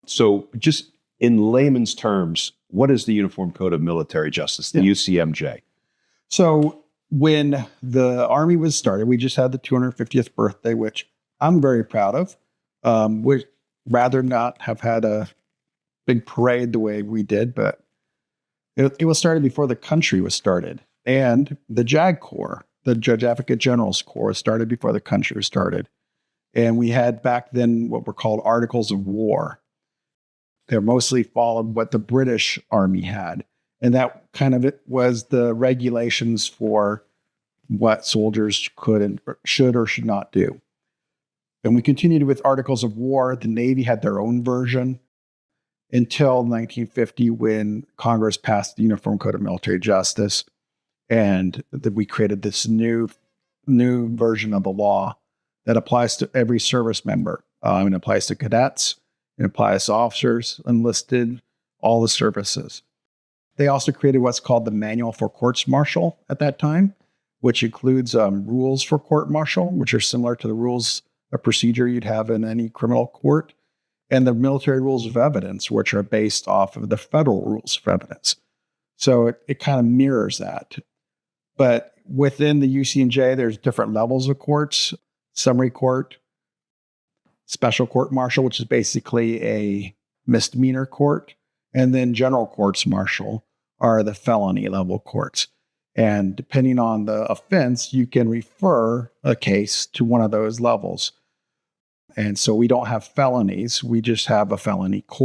So just in layman's terms, what is the Uniform Code of Military Justice, the UCMJ? So when the Army was started, we just had the 250th birthday, which I'm very proud of. We'd rather not have had a big parade the way we did, but it was started before the country was started. And the JAG Corps, the Judge Advocate General's Corps, started before the country was started. And we had back then what were called Articles of War. They mostly followed what the British Army had. And that kind of it was the regulations for what soldiers could and should or should not do. And we continued with Articles of War. The Navy had their own version until 1950 when Congress passed the Uniform Code of Military Justice. And we created this new version of the law that applies to every service member. It applies to cadets, it applies to officers, enlisted, all the services. They also created what's called the Manual for Courts Martial at that time, which includes rules for court martial, which are similar to the rules of procedure you'd have in any criminal court, and the military rules of evidence, which are based off of the federal rules of evidence. So it kind of mirrors that. But within the UCMJ, there's different levels of courts: summary court, special court martial, which is basically a misdemeanor court, and then general courts martial are the felony level courts. And depending on the offense, you can refer a case to one of those levels. And so we don't have felonies, we just have a felony court.